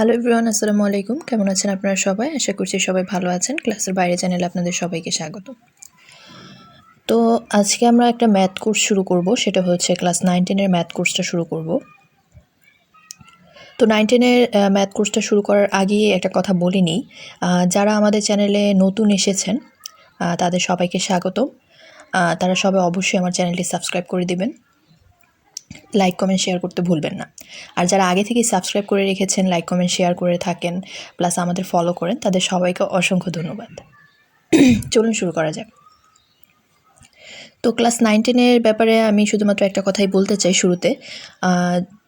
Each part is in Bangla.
হ্যালো এভরিওয়ান, আসসালামু আলাইকুম। কেমন আছেন আপনারা সবাই? আশা করছি সবাই ভালো আছেন। ক্লাসের বাইরে চ্যানেলে আপনাদের সবাইকে স্বাগত। তো আজকে আমরা একটা ম্যাথ কোর্স শুরু করব, সেটা হচ্ছে ক্লাস 9-10 এর ম্যাথ কোর্সটা শুরু করব। তো 9-10 এর ম্যাথ কোর্সটা শুরু করার আগেই একটা কথা বলে নিই, যারা আমাদের চ্যানেলে নতুন এসেছেন তাদের সবাইকে স্বাগতম। তারা সবাই অবশ্যই আমার চ্যানেলটি সাবস্ক্রাইব করে দিবেন, লাইক কমেন্ট শেয়ার করতে ভুলবেন না। আর যারা আগে থেকেই সাবস্ক্রাইব করে রেখেছেন, লাইক কমেন্ট শেয়ার করে থাকেন, প্লাস আমাদের ফলো করেন, তাদের সবাইকে অসংখ্য ধন্যবাদ। চলুন শুরু করা যাক। তো ক্লাস 9-10 এর ব্যাপারে আমি শুধুমাত্র একটা কথাই বলতে চাই শুরুতে।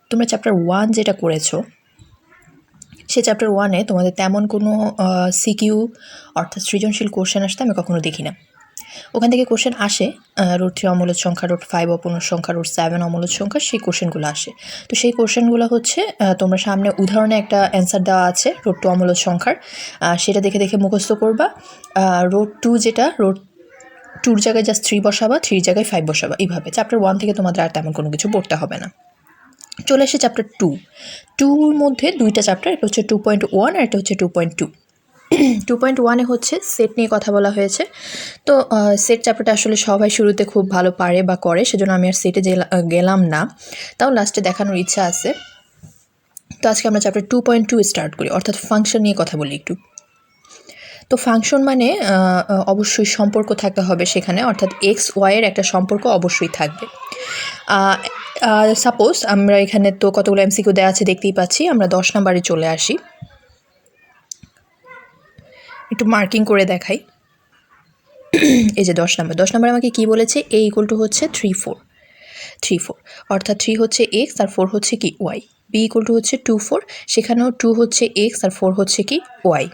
তোমরা চ্যাপ্টার 1 যেটা করেছো, সেই চ্যাপ্টার 1-এ তোমাদের তেমন কোনো সিকিউ অর্থাৎ সৃজনশীল কোশ্চেন আসতে আমি কখনো দেখি না। ওখান থেকে কোশ্চেন আসে রুট 3 অমূলদ সংখ্যা, রুট 5 অপূর্ণ সংখ্যা, রুট 7 অমূলদ সংখ্যা, সেই কোশ্চেনগুলো আসে। তো সেই কোশ্চেনগুলো হচ্ছে তোমরা সামনে উদাহরণে একটা অ্যান্সার দেওয়া আছে রুট 2 অমূলদ সংখ্যার, সেটা দেখে দেখে মুখস্থ করবা। রুট 2 যেটা, রুট 2-র জায়গায় জাস্ট 3 বসাবা, 3-র জায়গায় 5 বসাবা। এইভাবে চ্যাপ্টার 1 থেকে তোমাদের আর তেমন কোনো কিছু পড়তে হবে না। চলে এসে চ্যাপ্টার 2-র মধ্যে দুইটা চ্যাপ্টার, এটা হচ্ছে 2.1 আর এটা হচ্ছে 2.2। 2.1-এ হচ্ছে সেট নিয়ে কথা বলা হয়েছে। তো সেট চ্যাপ্টারটা আসলে সবাই শুরুতে খুব ভালো পারে বা করে, সেজন্য আমি আর সেটে গেলাম না, তাও লাস্টে দেখানোর ইচ্ছা আছে। তো আজকে আমরা চ্যাপ্টার 2.2 স্টার্ট করি, অর্থাৎ ফাংশন নিয়ে কথা বলি একটু। তো ফাংশন মানে অবশ্যই সম্পর্ক থাকতে হবে সেখানে, অর্থাৎ এক্স ওয়াইয়ের একটা সম্পর্ক অবশ্যই থাকবে। সাপোজ আমরা এখানে তো কতগুলো এমসিকিউ দেওয়া আছে দেখতেই পাচ্ছি, আমরা 10 নাম্বারে চলে আসি। একটু মার্কিং করে দেখাই। এই যে 10 নাম্বার আমাকে কি বলেছে, এ ইকুয়াল টু হচ্ছে 3 4, অর্থাৎ 3 হচ্ছে এক্স আর 4 হচ্ছে কি ওয়াই। বি ইকুয়াল টু হচ্ছে 2 4, সেখানেও 2 হচ্ছে এক্স আর 4 হচ্ছে কি ওয়াই।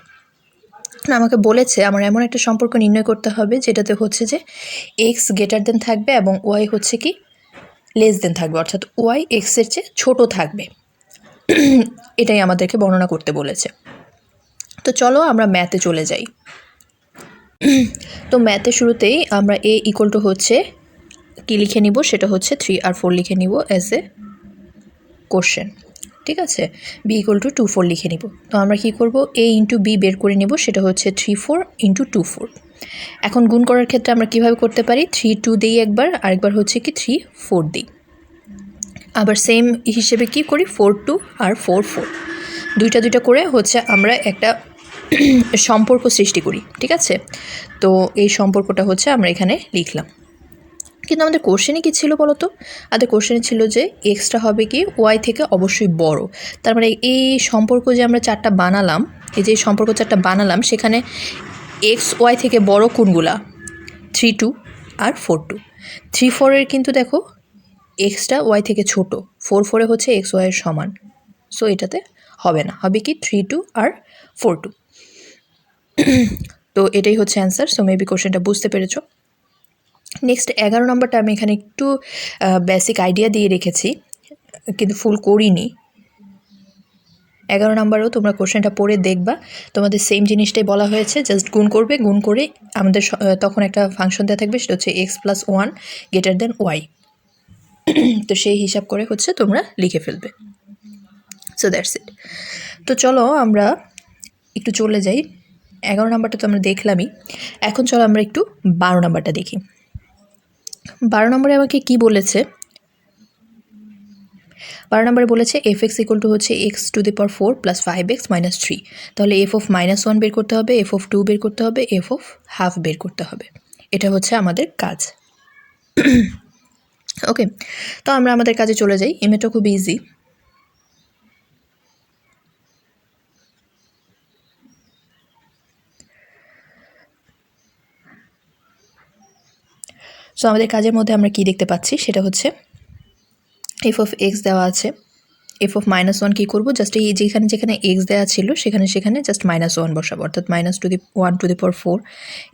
আমাকে বলেছে আমার এমন একটা সম্পর্ক নির্ণয় করতে হবে যেটাতে হচ্ছে যে এক্স গ্রেটার দেন থাকবে এবং ওয়াই হচ্ছে কি লেস দেন থাকবে, অর্থাৎ ওয়াই এক্সের চেয়ে ছোটো থাকবে। এটাই আমাদেরকে বর্ণনা করতে বলেছে। তো চলো আমরা ম্যাথে চলে যাই। তো ম্যাথে শুরুতেই আমরা এ ইকুয়াল টু হচ্ছে কি লিখে নিব, সেটা হচ্ছে 3 আর 4 লিখে নিব অ্যাজ এ কোশ্চেন, ঠিক আছে। বি ইকুয়াল টু 2 4 লিখে নিব। তো আমরা কি করব, এ ইন্টু বি বের করে নিব, সেটা হচ্ছে 3 4 ইন্টু 2 4। এখন গুণ করার ক্ষেত্রে আমরা কিভাবে করতে পারি, 3 2 দিই একবার, আরেকবার হচ্ছে কি 3 4 দিই। আবার সেম হিসেবে কি করি, 4 2 আর 4 4, দুইটা করে হচ্ছে আমরা একটা সম্পর্ক সৃষ্টি করি, ঠিক আছে। তো এই সম্পর্কটা হচ্ছে আমরা এখানে লিখলাম। কিন্তু আমাদের কোশ্চেনে কী ছিল বলো তো, আমাদের কোশ্চেনে ছিল যে এক্সটা হবে কি ওয়াই থেকে অবশ্যই বড়। তার মানে এই সম্পর্ক যে আমরা চারটা বানালাম, এই যে সম্পর্ক চারটা বানালাম, সেখানে এক্স ওয়াই থেকে বড় কোনগুলা, 3 2 আর 4 2। 3 4-এর কিন্তু দেখো এক্সটা ওয়াই থেকে ছোট, 4 4-এ হচ্ছে এক্স ওয়াইয়ের সমান। সো এটাতে হবে না, হবে কি 3 2 আর 4 2। তো এটাই হচ্ছে অ্যান্সার। সো মেবি কোশ্চেনটা বুঝতে পেরেছো। নেক্সট 11 নম্বরটা আমি এখানে একটু বেসিক আইডিয়া দিয়ে রেখেছি, কিন্তু ফুল করিনি। 11 নম্বরেও তোমরা কোশ্চেনটা পড়ে দেখবা, তোমাদের সেম জিনিসটাই বলা হয়েছে, জাস্ট গুণ করবে, গুণ করে আমাদের তখন একটা ফাংশন দেওয়া থাকবে, সেটা হচ্ছে x plus 1 greater than y. তো সেই হিসাব করে হচ্ছে তোমরা লিখে ফেলবে। So that's it. তো চলো আমরা একটু চলে যাই। 11 নাম্বারটা তো আমরা দেখলামই, এখন চলো আমরা একটু 12 নাম্বারটা দেখি। 12 নম্বরে আমাকে কি বলেছে, 12 নম্বরে বলেছে এফ এক্স ইকুয়াল টু হচ্ছে x to the power 4 plus 5x minus 3। তাহলে এফ অফ -1 বের করতে হবে, এফ অফ 2 বের করতে হবে, এফ অফ হাফ বের করতে হবে। এটা হচ্ছে আমাদের কাজ। ওকে, তো আমরা আমাদের কাজে চলে যাই। এমএটা খুব ইজি। সো আমাদের কাজের মধ্যে আমরা কি দেখতে পাচ্ছি, সেটা হচ্ছে এফ অফ এক্স দেওয়া আছে, এফ অফ -1 কী করবো, জাস্ট এই যেখানে যেখানে এক্স দেওয়া ছিল সেখানে জাস্ট -1 বসাবো, অর্থাৎ -1 to the power 4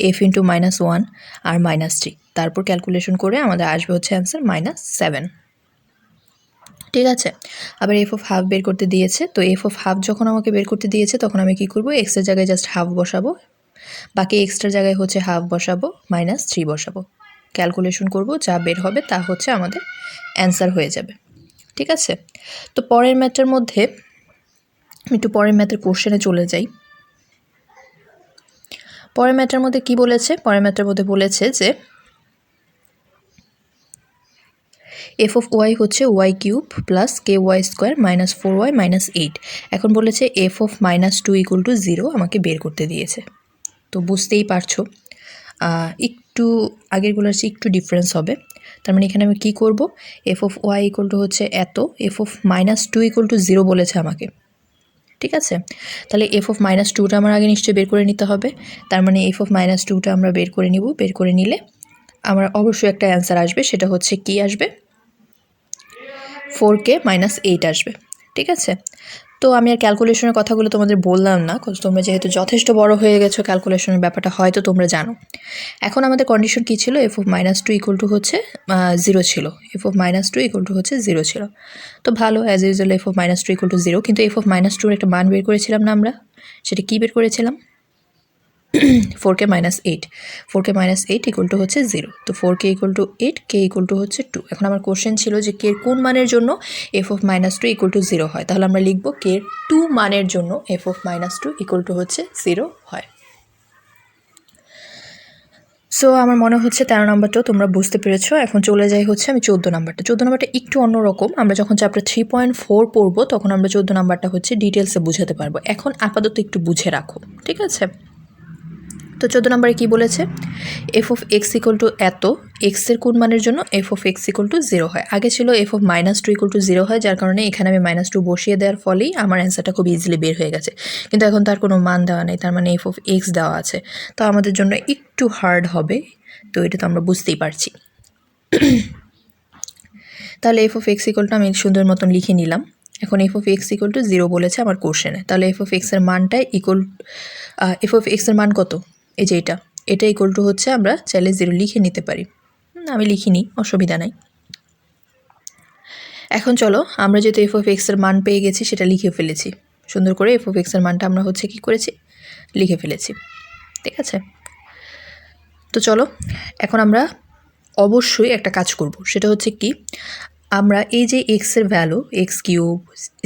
F into -1 আর -3। তারপর ক্যালকুলেশন করে আমাদের আসবে হচ্ছে অ্যান্সার -7, ঠিক আছে। আবার এফ অফ হাফ বের করতে দিয়েছে, তো এফ অফ হাফ যখন আমাকে বের করতে দিয়েছে তখন আমি কী করবো, এক্সের জায়গায় জাস্ট হাফ বসাবো, বাকি এক্সট্রার জায়গায় হচ্ছে হাফ বসাবো, -3 বসাবো, ক্যালকুলেশন করব, যা বের হবে তা হচ্ছে আমাদের অ্যান্সার হয়ে যাবে, ঠিক আছে। তো পরের ম্যাথটার মধ্যে একটু পরের ম্যাথের কোশ্চেনে চলে যাই। পরের ম্যাথের মধ্যে কি বলেছে? পরের ম্যাথের মধ্যে বলেছে যে এফ অফ ওয়াই হচ্ছে Y cube plus K Y square minus 4y minus 8। এখন বলেছে এফ অফ -2 = 0 আমাকে বের করতে দিয়েছে। তো বুঝতেই পারছো একটু আগেরগুলোর চেয়ে একটু ডিফারেন্স হবে। তার মানে এখানে আমি কী করব, এফ অফ ওয়াই হচ্ছে এত, এফ অফ -2 = 0 বলেছে আমাকে, ঠিক আছে। তাহলে এফ অফ -2টা আমার আগে নিশ্চয়ই বের করে নিতে হবে। তার মানে এফ অফ -2টা আমরা বের করে নিব। বের করে নিলে আমার অবশ্যই একটা অ্যান্সার আসবে, সেটা হচ্ছে কি আসবে, 4k - 8 আসবে, ঠিক আছে। তো আমি আর ক্যালকুলেশনের কথাগুলো তোমাদের বললাম না, তোমরা যেহেতু যথেষ্ট বড় হয়ে গেছো, ক্যালকুলেশনের ব্যাপারটা হয়তো তোমরা জানো। এখন আমাদের কন্ডিশন কী ছিল, এফ অফ -2 হচ্ছে 0 ছিল, এফ অফ -2 হচ্ছে 0 ছিল। তো ভালো, অ্যাজ ইউজুয়াল এফ অফ -2 0, কিন্তু এফ অফ -2 একটা মান বের করেছিলাম না আমরা, সেটা কী বের করেছিলাম, 4k - 8, 4k - 8 হচ্ছে 0। তো 4k = 8, k হচ্ছে 2। এখন আমার কোশ্চেন ছিল যে কে কোন মানের জন্য এফ অফ -2 = 0 হয়। তাহলে আমরা লিখব কে 2 মানের জন্য এফ অফ -2 হচ্ছে 0 হয়। সো আমার মনে হচ্ছে 13 নম্বরটাও তোমরা বুঝতে পেরেছো। এখন চলে যাই হচ্ছে আমি 14 নম্বরটা। 14 নম্বরটা একটু অন্যরকম। আমরা যখন চ্যাপ্টার 3.4 পড়বো তখন আমরা 14 নম্বরটা হচ্ছে ডিটেলসে বুঝাতে পারবো। এখন আপাতত একটু বুঝে রাখো, ঠিক আছে। তো 14 নম্বরে কী বলেছে, এফ অফ এক্স = এত, এক্সের কোন মানের জন্য এফ অফ এক্স = 0 হয়। আগে ছিল এফ অফ -2 = 0 হয়, যার কারণে এখানে আমি -2 বসিয়ে দেওয়ার ফলেই আমার অ্যান্সারটা খুব ইজিলি বের হয়ে গেছে। কিন্তু এখন তার কোনো মান দেওয়া নেই, তার মানে এফ অফ এক্স দেওয়া আছে। তো আমাদের জন্য একটু হার্ড হবে, তো এটা তো আমরা বুঝতেই পারছি। তাহলে এফ অফ এক্স = আমি সুন্দর মতন লিখে নিলাম। এখন এফ অফ এক্স = 0 বলেছে আমার কোশ্চেনে। তাহলে এফ অফ এক্সের মানটাই এফ অফ এক্সের মান কত, এই যে এটা হচ্ছে আমরা চাইলে 0 লিখে নিতে পারি। আমি লিখিনি, অসুবিধা নাই। এখন চলো, আমরা যেহেতু এফ অফ এক্সের মান পেয়ে গেছি সেটা লিখে ফেলেছি সুন্দর করে। এফ অফ এক্সের মানটা আমরা হচ্ছে কি করেছি, লিখে ফেলেছি, ঠিক আছে। তো চলো এখন আমরা অবশ্যই একটা কাজ করব, সেটা হচ্ছে কি, আমরা এই যে এক্সের ভ্যালু x³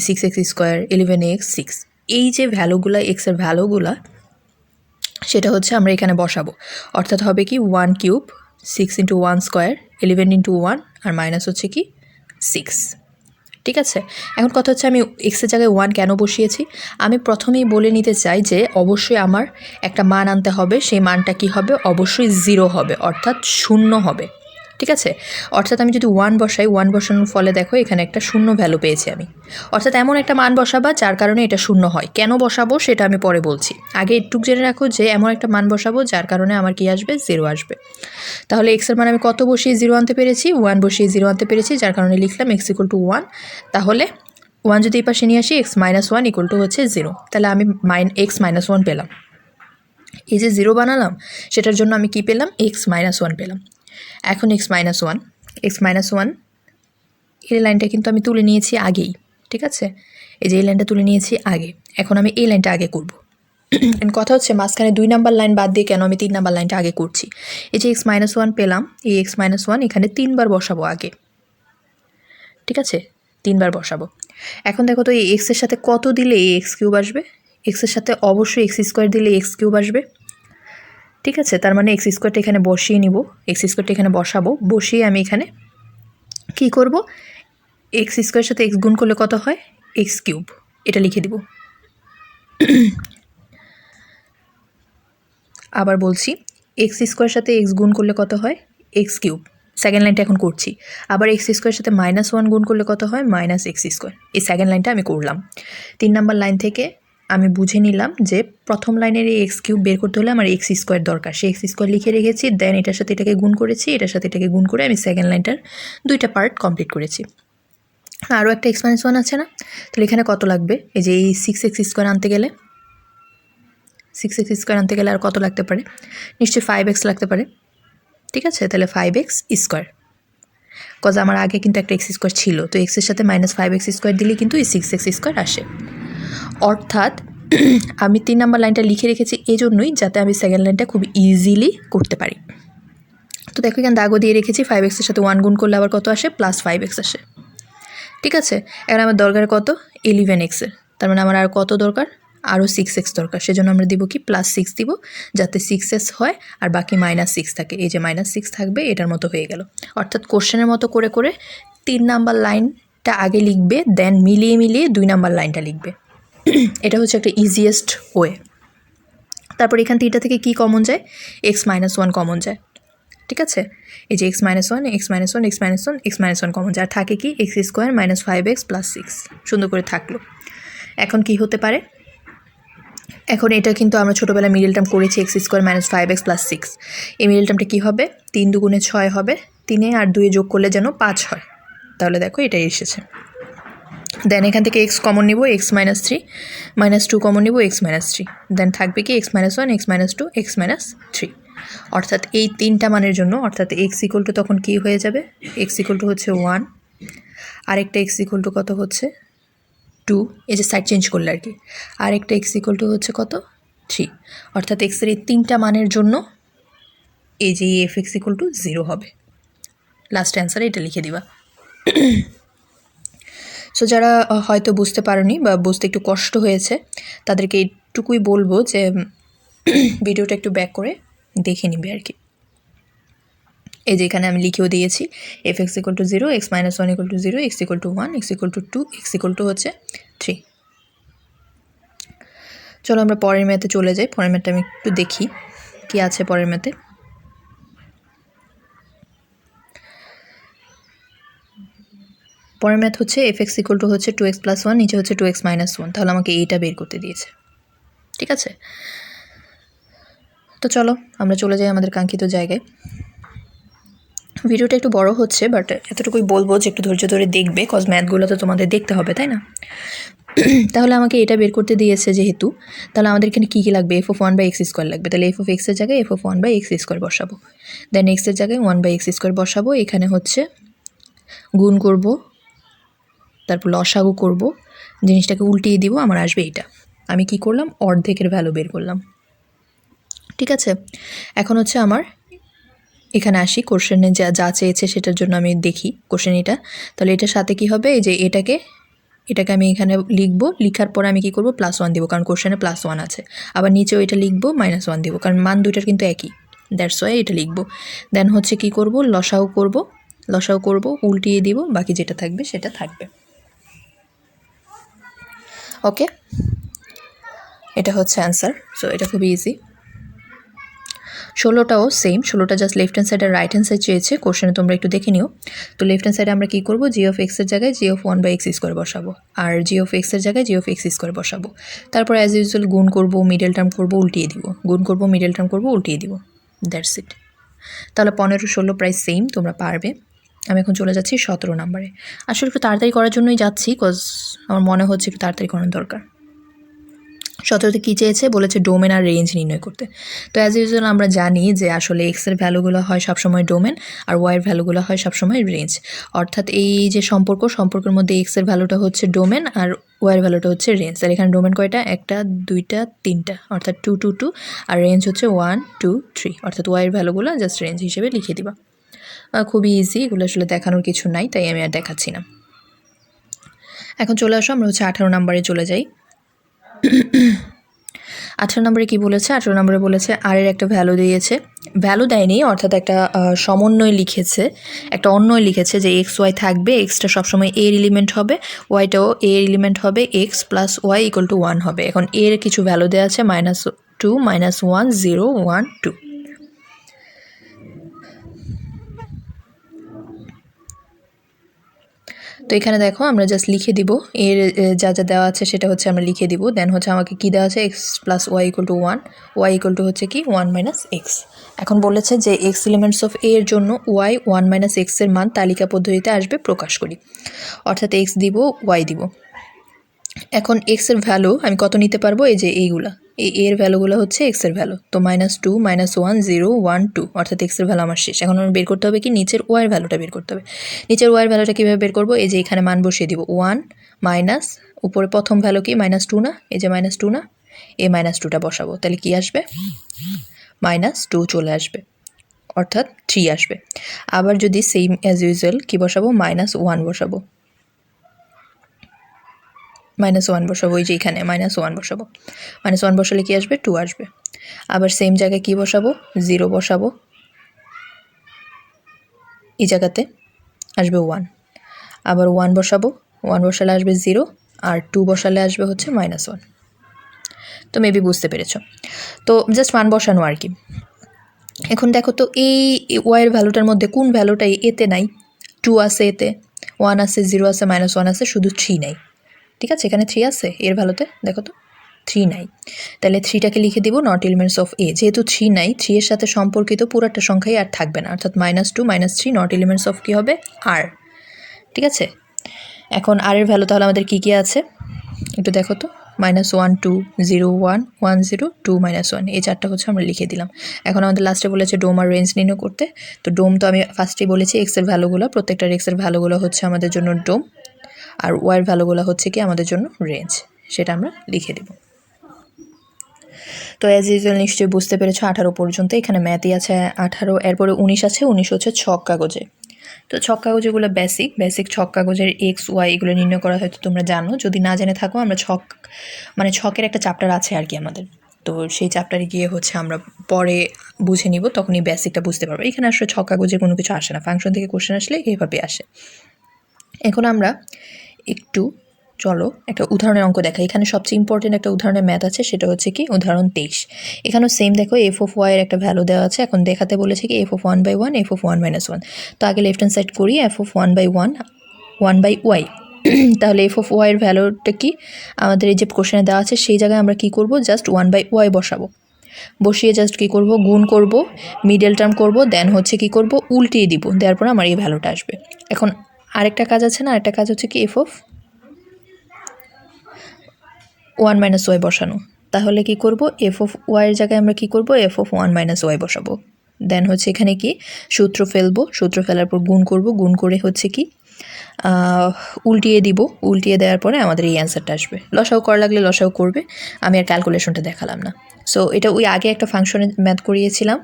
6x², 11x 6, এই যে ভ্যালুগুলা, এক্সের ভ্যালুগুলা, সেটা হচ্ছে আমরা এখানে বসাবো। অর্থাৎ হবে কি 1³ 6 × 1² 11 × 1 আর মাইনাস হচ্ছে কি 6, ঠিক আছে। এখন কথা হচ্ছে আমি এক্সের জায়গায় 1 কেন বসিয়েছি, আমি প্রথমেই বলে নিতে চাই যে অবশ্যই আমার একটা মান আনতে হবে। সেই মানটা কি হবে, অবশ্যই 0 হবে, অর্থাৎ 0 হবে, ঠিক আছে। অর্থাৎ আমি যদি 1 বসাই, 1 বসানোর ফলে দেখো এখানে একটা 0 ভ্যালু পেয়েছি আমি। অর্থাৎ এমন একটা মান বসাবা যার কারণে এটা 0 হয়। কেন বসাবো সেটা আমি পরে বলছি, আগে একটু জেনে রাখো যে এমন একটা মান বসাবো যার কারণে আমার কি আসবে, 0 আসবে। তাহলে এক্সের মান আমি কত বসিয়ে 0 আনতে পেরেছি, 1 বসিয়ে 0 আনতে পেরেছি, যার কারণে লিখলাম x = 1। তাহলে 1 যদি এই পাশে নিয়ে আসি, x - 1 = হচ্ছে 0। তাহলে আমি x - 1 পেলাম। এই যে 0 বানালাম সেটার জন্য আমি কি পেলাম, x - 1 পেলাম। এখন x - 1 এই লাইনটা কিন্তু আমি তুলে নিয়েছি আগেই, ঠিক আছে। এই যে এই লাইনটা তুলে নিয়েছি আগে, এখন আমি এই লাইনটা আগে করব। কথা হচ্ছে মাঝখানে 2 নাম্বার লাইন বাদ দিয়ে কেন আমি 3 নাম্বার লাইনটা আগে করছি। এই যে x - 1 পেলাম, এই x - 1 এখানে 3 বার বসাবো আগে, ঠিক আছে, 3 বার বসাবো। এখন দেখো তো এই এক্সের সাথে কত দিলে এই x³ আসবে, এক্সের সাথে অবশ্যই x² দিলে x³ আসবে, ঠিক আছে। তার মানে x² এখানে বসিয়ে নিব, x² এখানে বসাবো, বসিয়ে আমি এখানে কি করব, x² সাথে x গুণ করলে কত হয়, x³ এটা লিখে দিব। আবার বলছি, x² সাথে x গুণ করলে কত হয়, x³। সেকেন্ড লাইনটা এখন করছি। আবার x² সাথে -1 গুণ করলে কত হয়, -x²। এই সেকেন্ড লাইনটা আমি করলাম। 3 নাম্বার লাইন থেকে আমি বুঝে নিলাম যে প্রথম লাইনের এই x³ বের করতে হলে আমার x² দরকার, সেই x² লিখে রেখেছি। দেন এটার সাথে এটাকে গুণ করেছি, এটার সাথে এটাকে গুণ করে আমি সেকেন্ড লাইনটার 2টা পার্ট কমপ্লিট করেছি। আরও একটা x - 1 আছে না, তাহলে এখানে কত লাগবে, এই যে এই 6x² আনতে গেলে, 6x² আনতে গেলে আর কত লাগতে পারে, নিশ্চয়ই 5x লাগতে পারে, ঠিক আছে। তাহলে 5x², কজ আমার আগে কিন্তু একটা x² ছিল, তো এক্সের সাথে -5x² দিলে কিন্তু এই 6x² আসে। অর্থাৎ আমি 3 নাম্বার লাইনটা লিখে রেখেছি এই জন্যই, যাতে আমি সেকেন্ড লাইনটা খুব ইজিলি করতে পারি। তো দেখো এখানে দাগও দিয়ে রেখেছি, 5xের সাথে 1 গুণ করলে আবার কত আসে, +5x আসে, ঠিক আছে। এখন আমার দরকার কত, 11x। তার মানে আমার আর কত দরকার, আরও 6x দরকার। সেজন্য আমরা দিব কি +6 দিব, যাতে 6s হয় আর বাকি -6 থাকে। এই যে -6 থাকবে, এটার মতো হয়ে গেল। অর্থাৎ কোশ্চেনের মতো করে করে 3 নাম্বার লাইনটা আগে লিখবে, দেন মিলিয়ে মিলিয়ে 2 নাম্বার লাইনটা লিখবে। এটা হচ্ছে একটা ইজিয়েস্ট ওয়ে। তারপর এখান থেকে এটা থেকে কী কমন যায়, x-1 কমন যায়। ঠিক আছে, এই যে x-1 x-1 x-1 x-1 common যায়, আর থাকে কি x² - 5x + 6 সুন্দর করে থাকলো। এখন কি হতে পারে, এখন এটা কিন্তু আমরা ছোটোবেলায় মিডল টার্ম করেছি x² - 5x + 6। এই মিডল টার্মটা কী হবে, 3 × 6 হবে, 3 আর 2 যোগ করলে যেন 5 হয়। তাহলে দেখো এটাই এসেছে। দেন এখান থেকে x কমন নিব, x - 3 -2 কমন নিব, x - 3, দেন থাকবে কি x - 1 x - 2 x - 3। অর্থাৎ এই 3টা মানের জন্য, অর্থাৎ x = তখন কি হয়ে যাবে, x = হচ্ছে 1, আরেকটা x = কত হচ্ছে 2, এই যে সাইড চেঞ্জ করলে আর কি, আরেকটা x = হচ্ছে কত 3। অর্থাৎ x এর এই 3টা মানের জন্য এই যে f(x) = 0 হবে। লাস্ট অ্যান্সারে এটা লিখে দিবা। সো যারা হয়তো বুঝতে পারোনি বা বুঝতে একটু কষ্ট হয়েছে, তাদেরকে এইটুকুই বলবো যে ভিডিওটা একটু ব্যাক করে দেখে নিবে আর কি। এই যে এখানে আমি লিখেও দিয়েছি f(x) = 0, x - 1 = 0, x = 1, x = 2, x = হচ্ছে 3। চলো আমরা পরের ম্যাথে চলে যাই। পরের ম্যাথটা আমি একটু দেখি কি আছে পরের ম্যাথে। পরের ম্যাথ হচ্ছে f(x) = হচ্ছে 2x + 1, নিচে হচ্ছে 2x - 1। তাহলে আমাকে এইটা বের করতে দিয়েছে। ঠিক আছে, তো চলো আমরা চলে যাই আমাদের কাঙ্ক্ষিত জায়গায়। ভিডিওটা একটু বড় হচ্ছে, বাট এতটুকুই বলবো যে একটু ধৈর্য ধরে দেখবে, কজ ম্যাথগুলো তো তোমাদের দেখতে হবে, তাই না? তাহলে আমাকে এটা বের করতে দিয়েছে যেহেতু, তাহলে আমাদের এখানে কী কী লাগবে, f(1/x² লাগবে। তাহলে f(x) এর জায়গায় f(1/x² বসাবো, দেন x এর জায়গায় 1/x² বসাবো। এখানে হচ্ছে গুণ করব, তারপর লসাগু করব, জিনিসটাকে উল্টিয়ে দিব, আমার আসবে এইটা। আমি কি করলাম, অর্ধেকের ভ্যালু বের করলাম। ঠিক আছে, এখন হচ্ছে আমার এখানে আসি, কোশ্চেনে যা চেয়েছে সেটার জন্য আমি দেখি কোশ্চেন এটা। তাহলে এটার সাথে কি হবে, এই যে এটাকে আমি এখানে লিখবো, লিখার পরে আমি কি করব, +1 দিব, কারণ কোশ্চেনে +1 আছে। আবার নিচেও এটা লিখবো, -1 দিব, কারণ মান দুইটার কিন্তু একই, দ্যাটস ওয়াই এটা লিখবো। দেন হচ্ছে কি করব, লসাগু করব, উল্টিয়ে দিব, বাকি যেটা থাকবে সেটা থাকবে। ওকে, এটা হচ্ছে অ্যান্সার। সো এটা খুবই ইজি। 16টাও সেম, 16টা জাস্ট লেফট হ্যান্ড সাইড আর রাইট হ্যান্ড সাইড চেয়েছে কোশ্চেনে, তোমরা একটু দেখে নিও। তো লেফট হ্যান্ড সাইডে আমরা কী করবো, g(x) এর জায়গায় g(1/x² বসাবো, আর g(x) এর জায়গায় g(x² বসাবো। তারপর অ্যাজ ইউজুয়াল গুণ করবো, মিডল টার্ম করবো, উল্টিয়ে দিব, গুণ করবো, মিডল টার্ম করবো, উল্টিয়ে দিব, দ্যাটস ইট। তাহলে 15, 16 প্রায় সেম, তোমরা পারবে। আমি এখন চলে যাচ্ছি 17 নম্বরে। আসলে একটু তাড়াতাড়ি করার জন্যই যাচ্ছি, কজ আমার মনে হচ্ছে একটু তাড়াতাড়ি করার দরকার। 17তে কী চেয়েছে, বলেছে ডোমেন আর রেঞ্জ নির্ণয় করতে। তো অ্যাজ ইউজুয়াল আমরা জানি যে আসলে এক্সের ভ্যালুগুলো হয় সবসময় ডোমেন, আর ওয়াইয়ের ভ্যালুগুলো হয় সবসময় রেঞ্জ। অর্থাৎ এই যে সম্পর্কের মধ্যে এক্সের ভ্যালুটা হচ্ছে ডোমেন আর ওয়াইয়ের ভ্যালুটা হচ্ছে রেঞ্জ। আর এখানে ডোমেন কয়টা, 1 2 3, অর্থাৎ 2 2 2, আর রেঞ্জ হচ্ছে 1 2 3, অর্থাৎ ওয়াইয়ের ভ্যালুগুলো জাস্ট রেঞ্জ হিসেবে লিখে দিবা। খুবই ইজি, এগুলো আসলে দেখানোর কিছু নাই, তাই আমি আর দেখাচ্ছি না। এখন চলে আসো, আমরা হচ্ছে 18 নম্বরে চলে যাই। 18 নম্বরে কী বলেছে, 18 নম্বরে বলেছে আর এর একটা ভ্যালু দিয়েছে, ভ্যালু দেয়নি, অর্থাৎ একটা সমন্বয় লিখেছে, একটা অন্যয় লিখেছে যে এক্স ওয়াই থাকবে, এক্সটা সবসময় এর এলিমেন্ট হবে, ওয়াইটাও এর এলিমেন্ট হবে, এক্স প্লাস ওয়াই = 1 হবে। এখন এর কিছু ভ্যালু দেওয়া আছে, -2 -1 0 1 2। তো এখানে দেখো আমরা জাস্ট লিখে দিব, এর যা যা দেওয়া আছে সেটা হচ্ছে আমরা লিখে দিব। দেন হচ্ছে আমাকে কী দেওয়া আছে, এক্স প্লাস ওয়াই = 1, ওয়াই = হচ্ছে কি 1 - x। এখন বলেছে যে এক্স এলিমেন্টস অফ এর জন্য ওয়াই 1 - x এর মান তালিকা পদ্ধতিতে আসবে, প্রকাশ করি। অর্থাৎ এক্স দিব, ওয়াই দিব। এখন এক্সের ভ্যালু আমি কত নিতে পারবো, এই যে এইগুলা, এর ভ্যালুগুলো হচ্ছে এক্সের ভ্যালু। তো -2 -1 0 1 2, অর্থাৎ এক্সের ভ্যালু আমার শেষ। এখন আমার বের করতে হবে কি, নিচের ওয়াইয়ের ভ্যালুটা বের করতে হবে। নিচের ওয়াইয়ের ভ্যালুটা কীভাবে বের করবো, এই যে এখানে মান বসিয়ে দিব, 1 মাইনাস উপরে প্রথম ভ্যালু কি -2 না, এই যে -2 না, এই -2টা বসাবো, তাহলে কি আসবে, -2 চলে আসবে, অর্থাৎ 3 আসবে। আবার যদি সেম অ্যাজ ইউজুয়াল কী বসাবো, -1 বসাবো, -1 বসাবো, এই যে এখানে -1 বসাবো। -1 বসালে কি আসবে? 2 আসবে। আবার সেম জায়গায় কি বসাবো? 0 বসাবো, এই জায়গাতে আসবে 1। আবার 1 বসাবো, 1 বসালে আসবে 0, আর 2 বসালে আসবে হচ্ছে -1। তো মেবি বুঝতে পেরেছ। তো জাস্ট 1 বসানো আর কি। এখন দেখো তো এই ওয়াইয়ের ভ্যালুটার মধ্যে কোন ভ্যালুটাই এতে নাই? 2 আছে এতে, 1 আছে, 0 আছে, -1 আছে, শুধু 3 নাই। ঠিক আছে, এখানে 3 আছে এর ভ্যালুতে, দেখো তো 3 নাই। তাহলে 3টাকে লিখে দিব নট এলিমেন্টস অফ এ। যেহেতু 3 নাই, 3 এর সাথে সম্পর্কিত পুরোটা সংখ্যাই আর থাকবে না, অর্থাৎ -2 -3 নট এলিমেন্টস অফ কী হবে? আর। ঠিক আছে, এখন আর এর ভ্যালু তাহলে আমাদের কী কী আছে একটু দেখো তো। -1 2 0 1 1 0 2 -1, এই চারটা হচ্ছে আমরা লিখে দিলাম। এখন আমাদের লাস্টে বলেছে ডোম আর রেঞ্জ নির্ণয় করতে। তো ডোম তো আমি ফার্স্টেই বলেছি এক্সের ভ্যালুগুলো, প্রত্যেকটার এক্সের ভ্যালুগুলো হচ্ছে আমাদের জন্য ডোম, আর ওয়াইয়ের ভ্যালুগুলো হচ্ছে কি আমাদের জন্য রেঞ্জ, সেটা আমরা লিখে দেব। তো অ্যাজ ইউজুয়াল নিশ্চয়ই বুঝতে পেরেছো 18 পর্যন্ত। এখানে ম্যাথই আছে 18, এরপরে 19 আছে। 19 হচ্ছে ছক কাগজে। তো ছক কাগজেগুলো বেসিক ছক কাগজের এক্স ওয়াই এগুলো নির্ণয় করা হয়তো তোমরা জানো। যদি না জেনে থাকো, আমরা ছকের একটা চ্যাপ্টার আছে আর কি আমাদের। তো সেই চ্যাপ্টারে গিয়ে হচ্ছে আমরা পরে বুঝে নিব, তখনই বেসিকটা বুঝতে পারবো। এখানে আসলে ছক কাগজের কোনো কিছু আসে না, ফাংশন থেকে কোশ্চেন আসলে এইভাবে আসে। এখন আমরা একটু চলো একটা উদাহরণের অঙ্ক দেখাই। এখানে সবচেয়ে ইম্পর্টেন্ট একটা উদাহরণের ম্যাথ আছে, সেটা হচ্ছে কি উদাহরণ 23। এখানেও সেম দেখো f(y) এর একটা ভ্যালু দেওয়া আছে। এখন দেখাতে বলেছে কি f(1/1 f(1 - 1)। তো আগে লেফট হ্যান্ড সাইড করি f(1/1 1/y)। তাহলে f(y) এর ভ্যালুটা কি আমাদের এই যে কোশ্চেনে দেওয়া আছে, সেই জায়গায় আমরা কি করব? জাস্ট 1/y বসাবো। বসিয়ে জাস্ট কি করব? গুণ করব, মিডল টার্ম করব, দেন হচ্ছে কি করব? উল্টিয়ে দিব, দেওয়ার পর আমার এই ভ্যালুটা আসবে। এখন আরেকটা কাজ আছে না, আরেকটা কাজ হচ্ছে কি f(1 - y) বসানো। তাহলে কি করব? f(y) এর জায়গায় আমরা কি করব? f(1 - y) বসাবো। দেন হচ্ছে এখানে কি সূত্র ফেলবো, সূত্র ফেলার পর গুণ করব, গুণ করে হচ্ছে কি উল্টিয়ে দিব, উল্টিয়ে দেওয়ার পরে আমাদের এই অ্যান্সারটা আসবে। লসাও করা লাগলে লসাও করবে, আমি আর ক্যালকুলেশনটা দেখালাম না। সো এটা ওই আগে একটা ফাংশনে ম্যাথ করিয়েছিলাম,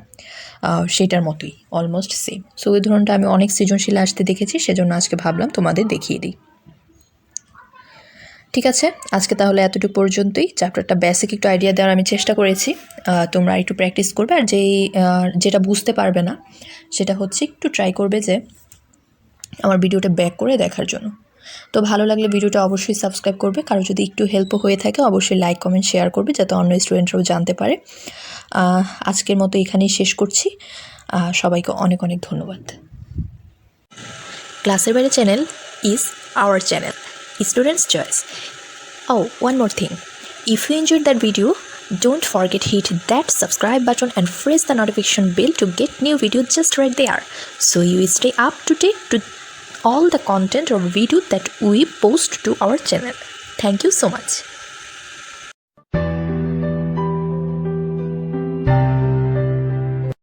সেটার মতোই অলমোস্ট সেম। সো ওই ধরনটা আমি অনেক সৃজনশীল আসতে দেখেছি, সেজন্য আজকে ভাবলাম তোমাদের দেখিয়ে দিই। ঠিক আছে, আজকে তাহলে এতটুকু পর্যন্তই। চ্যাপ্টারটা বেসিক একটু আইডিয়া দেওয়ার আমি চেষ্টা করেছি, তোমরা একটু প্র্যাকটিস করবে। আর যেটা বুঝতে পারবে না, সেটা হচ্ছে একটু ট্রাই করবে যে আমার ভিডিওটা ব্যাক করে দেখার জন্য। তো ভালো লাগলে ভিডিওটা অবশ্যই সাবস্ক্রাইব করবে। কারো যদি একটু হেল্পও হয়ে থাকে অবশ্যই লাইক কমেন্ট শেয়ার করবে, যাতে অন্য স্টুডেন্টরাও জানতে পারে। আজকের মতো এখানেই শেষ করছি। সবাইকে অনেক অনেক ধন্যবাদ। ক্লাসের বাইরে channel is our channel, students choice. Oh, one more thing. If you enjoyed that video, don't forget hit that subscribe button and press the notification bell to get new video just right there, so you stay up to date to all the content or video that we post to our channel. Thank you so much.